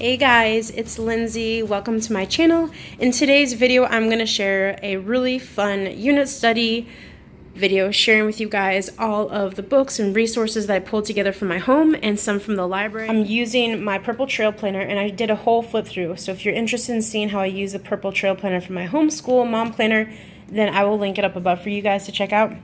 Hey guys, it's Lindsay. Welcome to my channel. In today's video, I'm going to share a really fun unit study video sharing with you guys all of the books and resources that I pulled together from my home and some from the library. I'm using my purple trail planner and I did a whole flip through. So if you're interested in seeing how I use the purple trail planner for my homeschool mom planner, then I will link it up above for you guys to check out.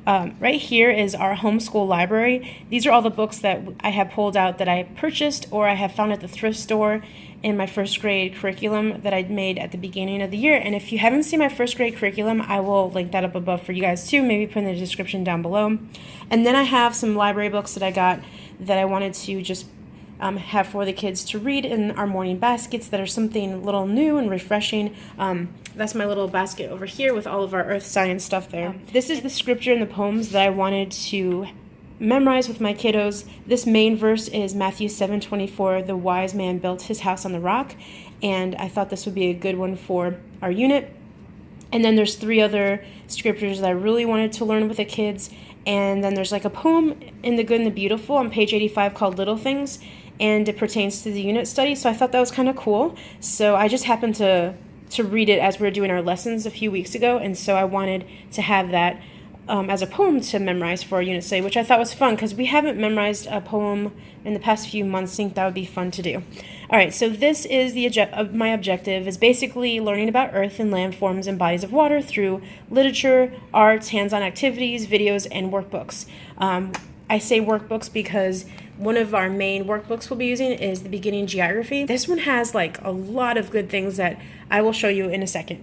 Right here is our homeschool library. These are all the books that I have pulled out that I purchased or I have found at the thrift store in my first grade curriculum that I made at the beginning of the year. And if you haven't seen my first grade curriculum, I will link that up above for you guys too, maybe put in the description down below. And then I have some library books that I got that I wanted to just have for the kids to read in our morning baskets that are something a little new and refreshing. That's my little basket over here with all of our earth science stuff there. This is the scripture and the poems that I wanted to memorize with my kiddos. This main verse is Matthew 7:24, the wise man built his house on the rock, and I thought this would be a good one for our unit. And then there's 3 other scriptures that I really wanted to learn with the kids, and then there's like a poem in The Good and the Beautiful on page 85 called Little Things, and it pertains to the unit study, so I thought that was kind of cool. So I just happened to read it as we were doing our lessons a few weeks ago, and so I wanted to have that as a poem to memorize for our unit study, which I thought was fun because we haven't memorized a poem in the past few months. I think that would be fun to do. All right, so this is my objective is basically learning about earth and landforms and bodies of water through literature, arts, hands-on activities, videos, and workbooks. I say workbooks because one of our main workbooks we'll be using is the beginning geography. This one has like a lot of good things that I will show you in a second.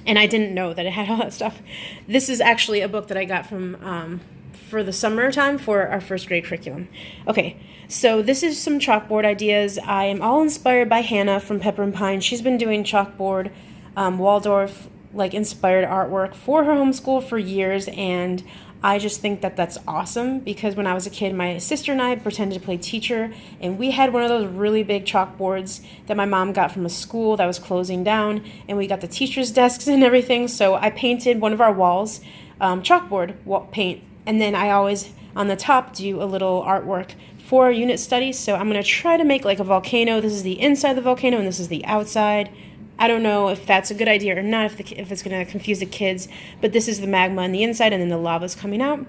And I didn't know that it had all that stuff. This is actually a book that I got from for the summertime for our first grade curriculum. Okay, so this is some chalkboard ideas. I am all inspired by Hannah from Pepper and Pine. She's been doing chalkboard, Waldorf, like inspired artwork for her homeschool for years, and I just think that that's awesome because when I was a kid, my sister and I pretended to play teacher, and we had one of those really big chalkboards that my mom got from a school that was closing down, and we got the teachers' desks and everything, so I painted one of our walls chalkboard paint, and then I always, on the top, do a little artwork for our unit study, so I'm going to try to make like a volcano. This is the inside of the volcano, and this is the outside. I don't know if that's a good idea or not, if it's going to confuse the kids, but this is the magma on the inside, and then the lava's coming out.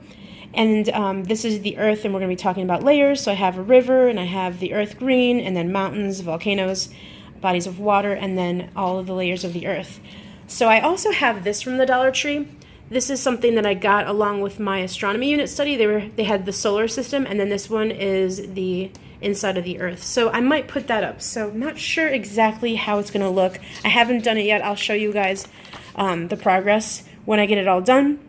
And this is the earth, and we're going to be talking about layers. So I have a river, and I have the earth green, and then mountains, volcanoes, bodies of water, and then all of the layers of the earth. So I also have this from the Dollar Tree. This is something that I got along with my astronomy unit study. They had the solar system, and then this one is the inside of the earth. So I might put that up. So I'm not sure exactly how it's going to look. I haven't done it yet. I'll show you guys the progress when I get it all done.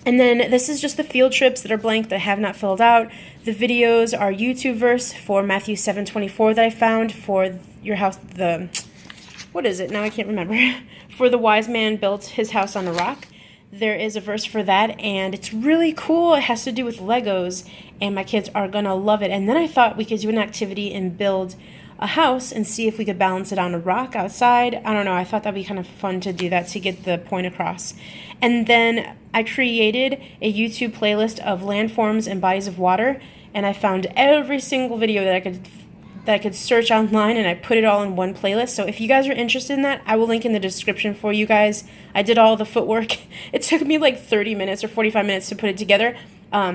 And then this is just the field trips that are blank that I have not filled out. The videos are YouTube verse for Matthew 7:24 that I found for your house. What is it? Now I can't remember. For the wise man built his house on a rock. There is a verse for that, and it's really cool. It has to do with Legos, and my kids are going to love it. And then I thought we could do an activity and build a house and see if we could balance it on a rock outside. I don't know. I thought that would be kind of fun to do that to get the point across. And then I created a YouTube playlist of landforms and bodies of water, and I found every single video that I could search online, and I put it all in one playlist. So if you guys are interested in that, I will link in the description for you guys. I did all the footwork. It took me like 30 minutes or 45 minutes to put it together.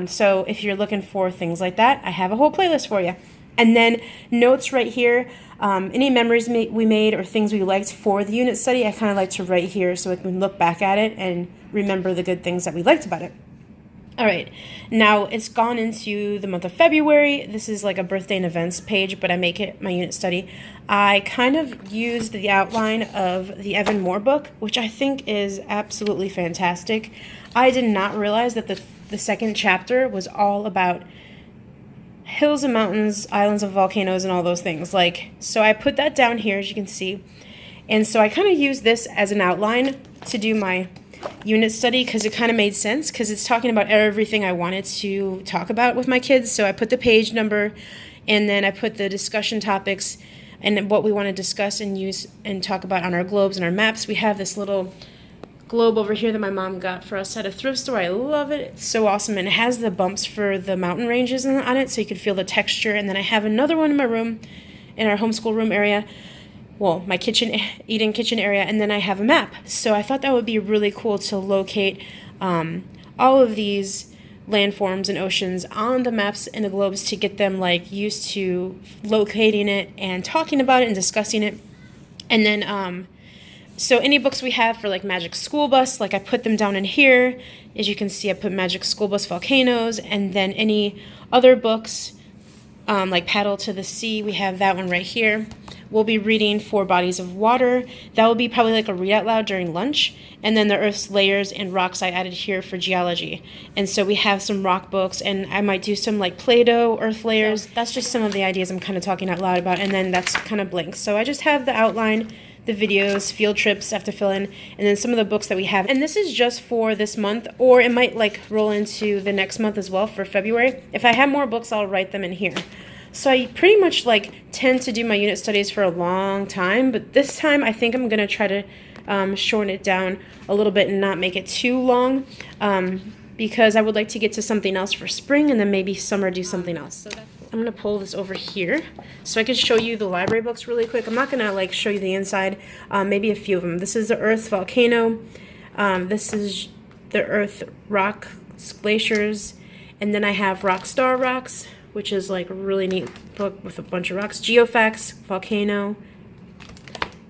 So if you're looking for things like that, I have a whole playlist for you. And then notes right here, any memories we made or things we liked for the unit study, I kind of like to write here so I can look back at it and remember the good things that we liked about it. All right, now it's gone into the month of February. This is like a birthday and events page, but I make it my unit study. I kind of used the outline of the Evan Moore book, which I think is absolutely fantastic. I did not realize that the second chapter was all about hills and mountains, islands and volcanoes, and all those things. So I put that down here, as you can see. And so I kind of used this as an outline to do my unit study because it kind of made sense because it's talking about everything I wanted to talk about with my kids. So I put the page number, and then I put the discussion topics and what we want to discuss and use and talk about on our globes and our maps. We have this little globe over here that my mom got for us at a thrift store. I love it. It's so awesome, and it has the bumps for the mountain ranges on it so you can feel the texture. And then I have another one in my room in our homeschool room area. Well, my eating kitchen area, and then I have a map. So I thought that would be really cool to locate all of these landforms and oceans on the maps and the globes to get them like used to locating it and talking about it and discussing it. And then so any books we have for like Magic School Bus, like I put them down in here. As you can see, I put Magic School Bus Volcanoes, and then any other books like Paddle to the Sea, we have that one right here. We'll be reading for Bodies of Water. That will be probably like a read out loud during lunch. And then the Earth's Layers and Rocks I added here for geology. And so we have some rock books, and I might do some like Play-Doh, Earth Layers. That's just some of the ideas I'm kind of talking out loud about, and then that's kind of blank. So I just have the outline, the videos, field trips I have to fill in, and then some of the books that we have. And this is just for this month, or it might like roll into the next month as well for February. If I have more books, I'll write them in here. So I pretty much like tend to do my unit studies for a long time, but this time I think I'm going to try to shorten it down a little bit and not make it too long, because I would like to get to something else for spring, and then maybe summer do something else. So I'm going to pull this over here so I can show you the library books really quick. I'm not going to like show you the inside, maybe a few of them. This is the Earth Volcano. This is the Earth Rock Glaciers, and then I have Rock Star Rocks, which is like a really neat book with a bunch of rocks. Geofacts, Volcano.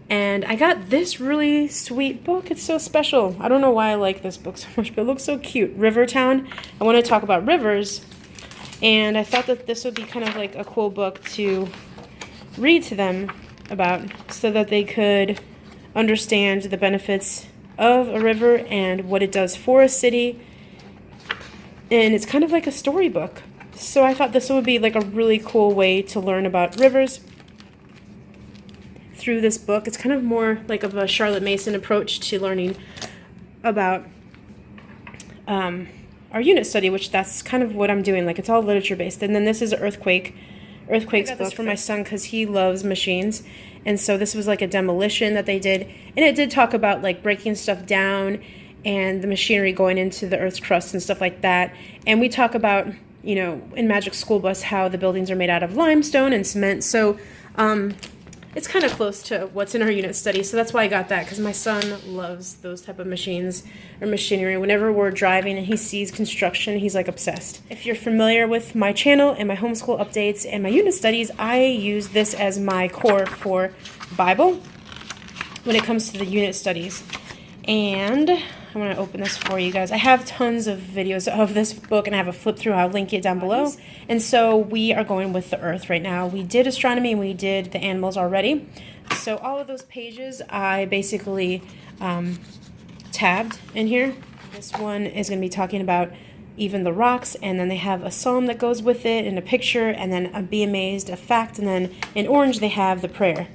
And I got this really sweet book. It's so special. I don't know why I like this book so much, but it looks so cute. Rivertown. I want to talk about rivers. And I thought that this would be kind of like a cool book to read to them about, so that they could understand the benefits of a river and what it does for a city. And it's kind of like a storybook. So I thought this would be like a really cool way to learn about rivers through this book. It's kind of more like of a Charlotte Mason approach to learning about our unit study, which that's kind of what I'm doing. Like, it's all literature based. And then this is an earthquakes book for my son because he loves machines. And so this was like a demolition that they did. And it did talk about like breaking stuff down and the machinery going into the Earth's crust and stuff like that. And we talk about, you know, in Magic School Bus, how the buildings are made out of limestone and cement. So it's kind of close to what's in our unit study. So that's why I got that, because my son loves those type of machines or machinery. Whenever we're driving and he sees construction, he's like obsessed. If you're familiar with my channel and my homeschool updates and my unit studies, I use this as my core for Bible when it comes to the unit studies. And I want to open this for you guys. I have tons of videos of this book, and I have a flip through. I'll link it down below. And so we are going with the Earth right now. We did astronomy and we did the animals already. So all of those pages I basically tabbed in here. This one is going to be talking about even the rocks, and then they have a psalm that goes with it and a picture, and then a be amazed, a fact, and then in orange they have the prayer.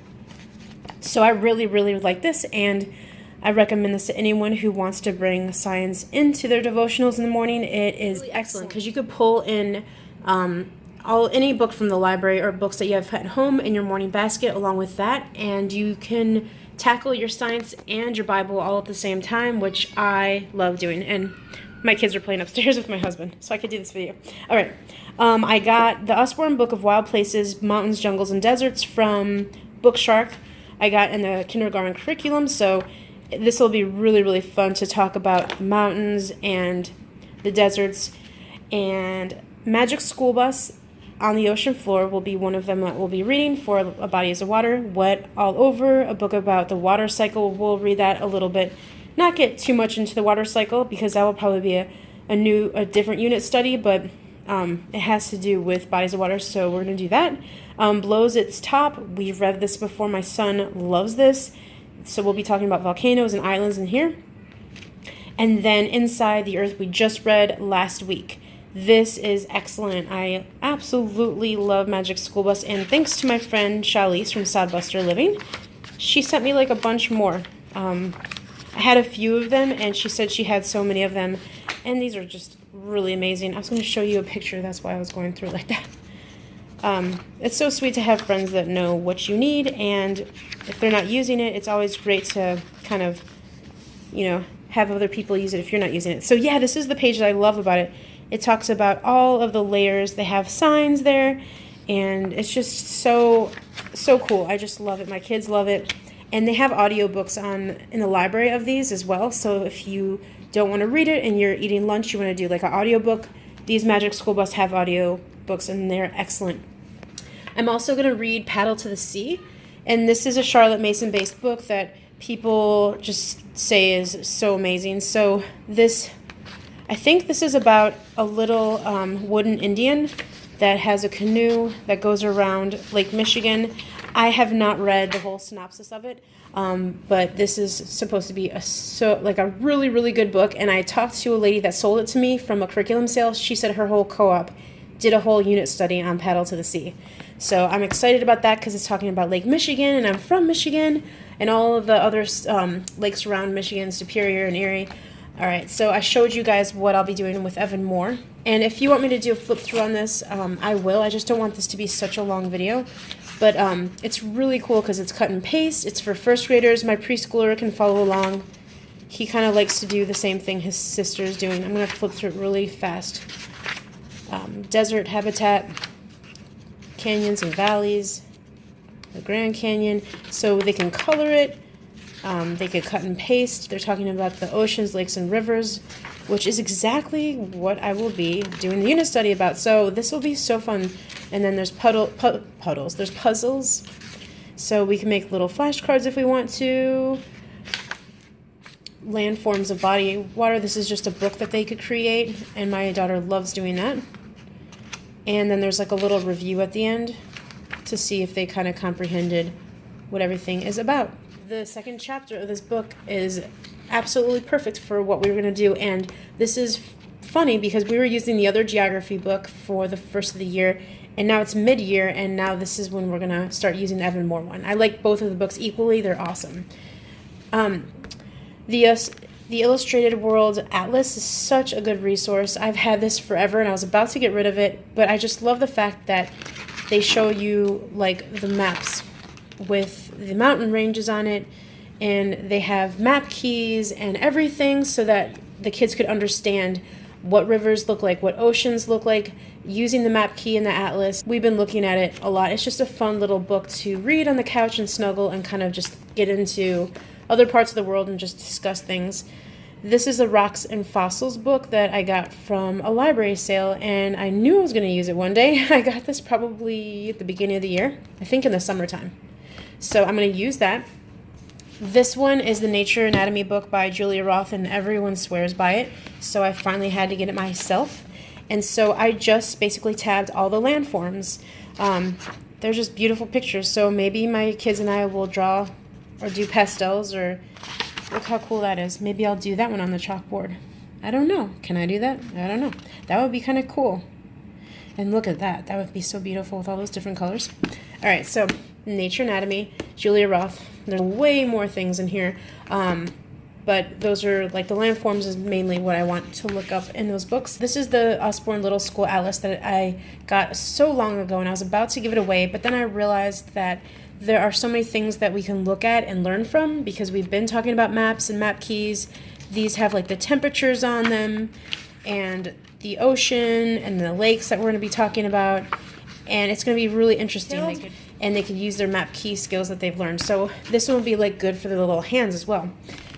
So I really, really like this, and I recommend this to anyone who wants to bring science into their devotionals in the morning. It is really excellent because you could pull in any book from the library or books that you have at home in your morning basket along with that, and you can tackle your science and your Bible all at the same time, which I love doing. And my kids are playing upstairs with my husband, so I could do this video. All right. I got the Usborne Book of Wild Places, Mountains, Jungles, and Deserts from Bookshark. I got in the kindergarten curriculum, so this will be really, really fun to talk about mountains and the deserts. And Magic School Bus on the Ocean Floor will be one of them that we'll be reading for a Bodies of Water. Wet All Over, a book about the water cycle. We'll read that a little bit. Not get too much into the water cycle because that will probably be a different unit study, but it has to do with bodies of water, so we're going to do that. Blows Its Top. We've read this before. My son loves this. So we'll be talking about volcanoes and islands in here. And then Inside the Earth, we just read last week. This is excellent. I absolutely love Magic School Bus, and thanks to my friend Charlize from Sodbuster Living, she sent me like a bunch more. I had a few of them, and she said she had so many of them, and these are just really amazing. I was going to show you a picture. That's why I was going through like that. It's so sweet to have friends that know what you need, and if they're not using it, it's always great to kind of, have other people use it if you're not using it. So yeah, this is the page that I love about it. It talks about all of the layers. They have signs there, and it's just so So cool. I just love it. My kids love it. And they have audiobooks in the library of these as well. So if you don't want to read it and you're eating lunch, you want to do like an audiobook, these Magic School Bus have audiobooks and they're excellent. I'm also going to read Paddle to the Sea. And this is a Charlotte Mason based book that people just say is so amazing. So I think this is about a little wooden Indian that has a canoe that goes around Lake Michigan. I have not read the whole synopsis of it, but this is supposed to be a really, really good book. And I talked to a lady that sold it to me from a curriculum sale. She said her whole co-op did a whole unit study on Paddle to the Sea. So I'm excited about that because it's talking about Lake Michigan, and I'm from Michigan, and all of the other lakes around Michigan, Superior and Erie. All right, so I showed you guys what I'll be doing with Evan Moore. And if you want me to do a flip through on this, I will. I just don't want this to be such a long video. But it's really cool because it's cut and paste. It's for first graders. My preschooler can follow along. He kind of likes to do the same thing his sister's doing. I'm going to flip through it really fast. Desert habitat, canyons and valleys, the Grand Canyon. So they can color it. They could cut and paste. They're talking about the oceans, lakes, and rivers, which is exactly what I will be doing the unit study about. So this will be so fun. And then there's puddles. There's puzzles. So we can make little flashcards if we want to. Landforms of body water. This is just a book that they could create, and my daughter loves doing that. And then there's like a little review at the end to see if they kind of comprehended what everything is about. The second chapter of this book is absolutely perfect for what we were going to do, and this is funny because we were using the other geography book for the first of the year, and now it's mid-year, and now this is when we're going to start using the Evan Moore one. I like both of the books equally. They're awesome. The Illustrated World Atlas is such a good resource. I've had this forever, and I was about to get rid of it, but I just love the fact that they show you like the maps with the mountain ranges on it, and they have map keys and everything so that the kids could understand what rivers look like, what oceans look like, using the map key in the atlas. We've been looking at it a lot. It's just a fun little book to read on the couch and snuggle and kind of just get into other parts of the world and just discuss things. This is a Rocks and Fossils book that I got from a library sale, and I knew I was going to use it one day. I got this probably at the beginning of the year, I think in the summertime. So I'm going to use that. This one is the Nature Anatomy book by Julia Roth, and everyone swears by it. So I finally had to get it myself. And so I just basically tabbed all the landforms. They're just beautiful pictures. So maybe my kids and I will draw or do pastels, or look how cool that is. Maybe I'll do that one on the chalkboard. I don't know. Can I do that? I don't know. That would be kind of cool. And look at that. That would be so beautiful with all those different colors. All right, so Nature Anatomy, Julia Roth. There's way more things in here. But those are, like, the landforms is mainly what I want to look up in those books. This is the Osborne Little School Atlas that I got so long ago, and I was about to give it away, but then I realized that there are so many things that we can look at and learn from because we've been talking about maps and map keys. These have, like, the temperatures on them and the ocean and the lakes that we're going to be talking about, and it's going to be really interesting. They could use their map key skills that they've learned. So this one will be, like, good for their little hands as well.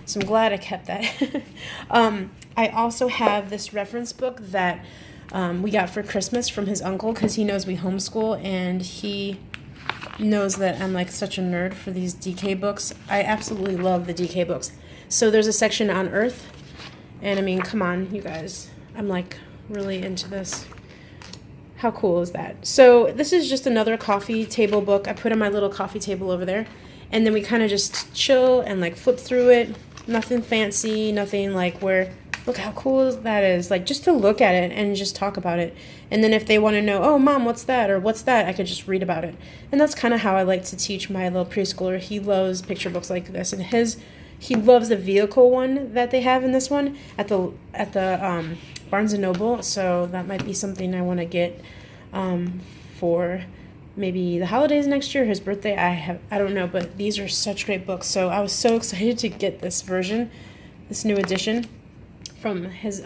So I'm glad I kept that. I also have this reference book that we got for Christmas from his uncle because he knows we homeschool, and he knows that I'm like such a nerd for these DK books. I absolutely love the DK books. So there's a section on Earth, and I mean, come on, you guys. I'm like really into this. How cool is that? So this is just another coffee table book. I put on my little coffee table over there, and then we kind of just chill and like flip through it. Nothing fancy, nothing like where, look how cool that is. Like just to look at it and just talk about it. And then if they want to know, oh, Mom, what's that? Or what's that? I could just read about it. And that's kind of how I like to teach my little preschooler. He loves picture books like this. And he loves the vehicle one that they have in this one at the Barnes & Noble. So that might be something I want to get for maybe the holidays next year, his birthday. I don't know, but these are such great books. So I was so excited to get this version, this new edition from his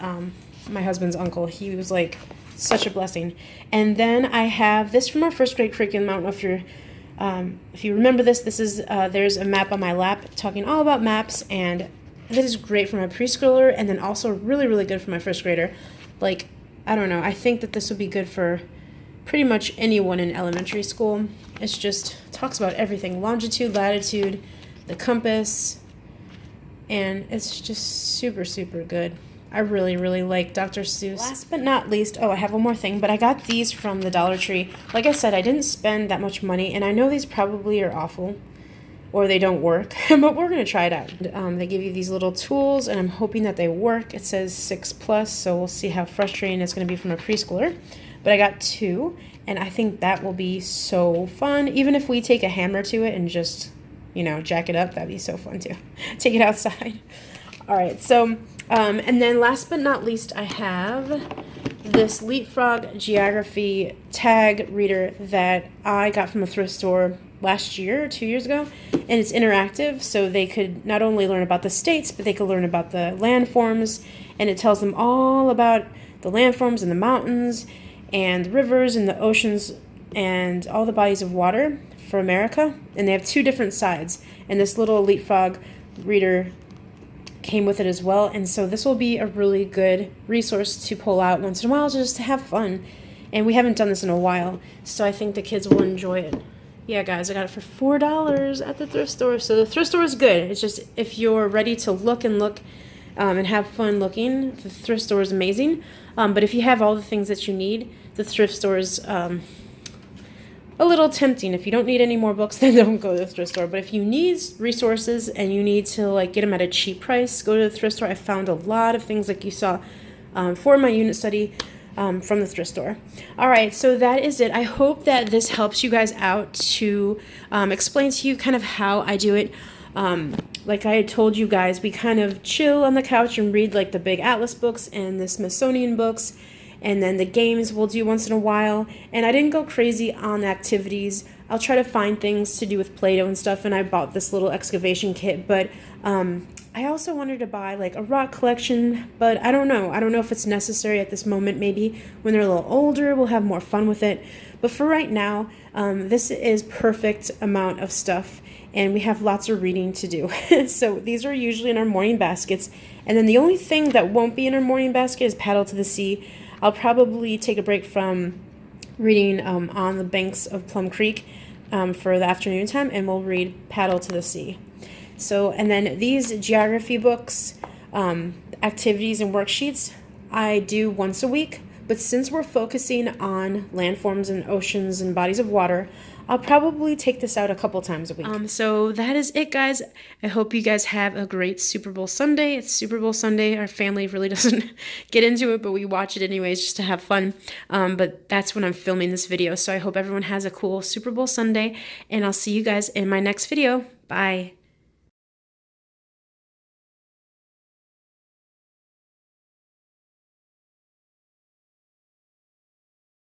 my husband's uncle. He was like such a blessing. And then I have this from our first grade curriculum. I don't know if you're If you remember this, there's a map on my lap talking all about maps, and this is great for my preschooler, and then also really, really good for my first grader. Like, I don't know, I think that this would be good for pretty much anyone in elementary school. It's just talks about everything, longitude, latitude, the compass, and it's just super, super good. I really, really like Dr. Seuss. Last but not least, I have one more thing, but I got these from the Dollar Tree. Like I said, I didn't spend that much money, and I know these probably are awful, or they don't work, but we're going to try it out. They give you these little tools, and I'm hoping that they work. It says 6+, so we'll see how frustrating it's going to be from a preschooler. But I got 2, and I think that will be so fun. Even if we take a hammer to it and just, jack it up, that'd be so fun too. Take it outside. All right, so, and then last but not least, I have this Leapfrog Geography tag reader that I got from a thrift store last year or 2 years ago, and it's interactive, so they could not only learn about the states, but they could learn about the landforms, and it tells them all about the landforms and the mountains and rivers and the oceans and all the bodies of water for America. And they have 2 different sides, and this little Leapfrog reader came with it as well, and so this will be a really good resource to pull out once in a while just to have fun. And we haven't done this in a while, so I think the kids will enjoy it. Yeah, guys, I got it for $4 at the thrift store. So the thrift store is good. It's just if you're ready to look and have fun looking, the thrift store is amazing. But if you have all the things that you need, the thrift store is a little tempting. If you don't need any more books, then don't go to the thrift store. But if you need resources and you need to get them at a cheap price, go to the thrift store. I found a lot of things like you saw for my unit study. From the thrift store. All right, so that is it. I hope that this helps you guys out to explain to you kind of how I do it. Like I had told you guys, we kind of chill on the couch and read the big Atlas books and the Smithsonian books, and then the games we'll do once in a while. And I didn't go crazy on the I'll try to find things to do with Play-Doh and stuff, and I bought this little excavation kit, but I also wanted to buy a rock collection, but I don't know. I don't know if it's necessary at this moment. Maybe when they're a little older, we'll have more fun with it. But for right now, this is perfect amount of stuff, and we have lots of reading to do. So these are usually in our morning baskets. And then the only thing that won't be in our morning basket is Paddle to the Sea. I'll probably take a break from reading on the banks of Plum Creek for the afternoon time, and we'll read Paddle to the Sea. So, and then these geography books, activities and worksheets, I do once a week. But since we're focusing on landforms and oceans and bodies of water, I'll probably take this out a couple times a week. So that is it, guys. I hope you guys have a great Super Bowl Sunday. It's Super Bowl Sunday. Our family really doesn't get into it, but we watch it anyways just to have fun. But that's when I'm filming this video. So I hope everyone has a cool Super Bowl Sunday, and I'll see you guys in my next video. Bye.